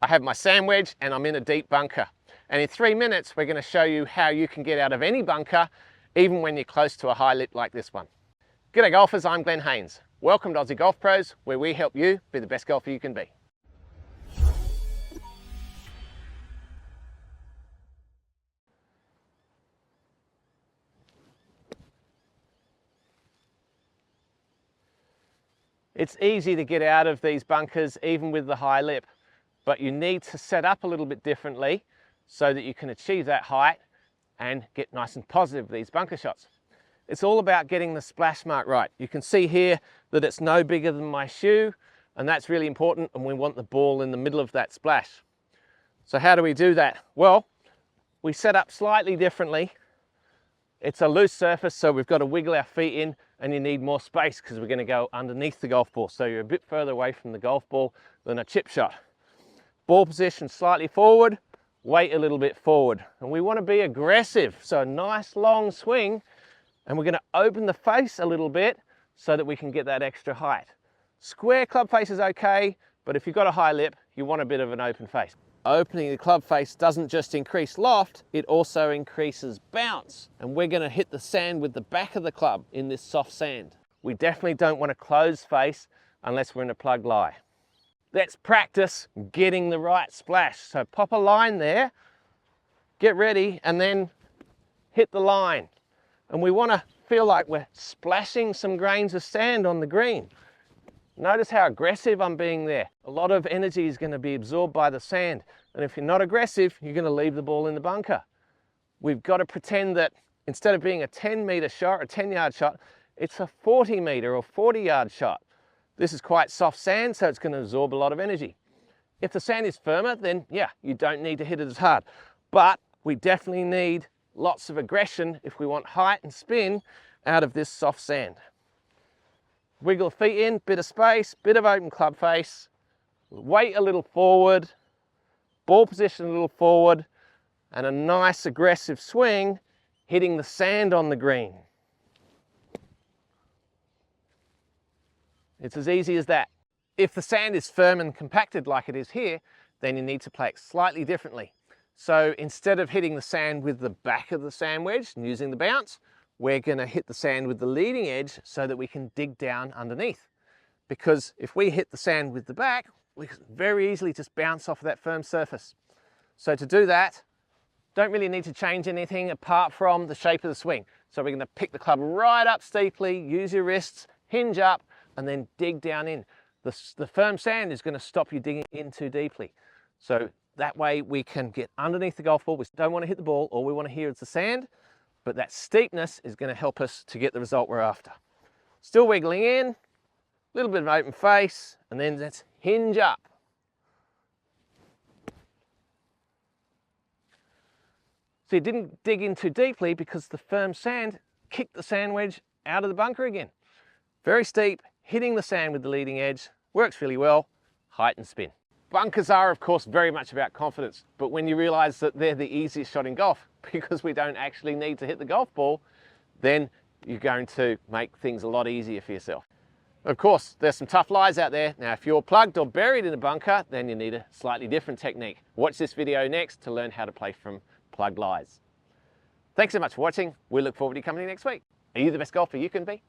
I have my sand wedge and I'm in a deep bunker. And in 3 minutes, we're going to show you how you can get out of any bunker, even when you're close to a high lip like this one. G'day golfers, I'm Glenn Haynes. Welcome to Aussie Golf Pros, where we help you be the best golfer you can be. It's easy to get out of these bunkers, even with the high lip, but you need to set up a little bit differently so that you can achieve that height and get nice and positive with these bunker shots. It's all about getting the splash mark right. You can see here that it's no bigger than my shoe, and that's really important, and we want the ball in the middle of that splash. So how do we do that? Well, we set up slightly differently. It's a loose surface, so we've got to wiggle our feet in, and you need more space because we're going to go underneath the golf ball. So you're a bit further away from the golf ball than a chip shot. Ball position slightly forward, weight a little bit forward. And we want to be aggressive. So a nice long swing, and we're going to open the face a little bit so that we can get that extra height. Square club face is okay, but if you've got a high lip, you want a bit of an open face. Opening the club face doesn't just increase loft, it also increases bounce. And we're going to hit the sand with the back of the club in this soft sand. We definitely don't want a closed face unless we're in a plug lie. Let's practice getting the right splash. So pop a line there, get ready, and then hit the line. And we want to feel like we're splashing some grains of sand on the green. Notice how aggressive I'm being there. A lot of energy is going to be absorbed by the sand. And if you're not aggressive, you're going to leave the ball in the bunker. We've got to pretend that instead of being a 10-meter shot, a 10-yard shot, it's a 40-meter or 40-yard shot. This is quite soft sand, so it's going to absorb a lot of energy. If the sand is firmer, then yeah, you don't need to hit it as hard. But we definitely need lots of aggression if we want height and spin out of this soft sand. Wiggle the feet in, bit of space, bit of open club face, weight a little forward, ball position a little forward, and a nice aggressive swing hitting the sand on the green. It's as easy as that. If the sand is firm and compacted like it is here, then you need to play it slightly differently. So instead of hitting the sand with the back of the sand wedge and using the bounce, we're going to hit the sand with the leading edge so that we can dig down underneath. Because if we hit the sand with the back, we can very easily just bounce off of that firm surface. So to do that, don't really need to change anything apart from the shape of the swing. So we're going to pick the club right up steeply, use your wrists, hinge up, and then dig down in. The firm sand is going to stop you digging in too deeply. So that way we can get underneath the golf ball. We don't want to hit the ball. All we want to hear is the sand. But that steepness is going to help us to get the result we're after. Still wiggling in, a little bit of open face, and then let's hinge up. So you didn't dig in too deeply because the firm sand kicked the sand wedge out of the bunker again. Very steep, hitting the sand with the leading edge, works really well, height and spin. Bunkers are, of course, very much about confidence, but when you realize that they're the easiest shot in golf, because we don't actually need to hit the golf ball, then you're going to make things a lot easier for yourself. Of course, there's some tough lies out there. Now, if you're plugged or buried in a bunker, then you need a slightly different technique. Watch this video next to learn how to play from plugged lies. Thanks so much for watching. We look forward to you coming next week. Are you the best golfer you can be?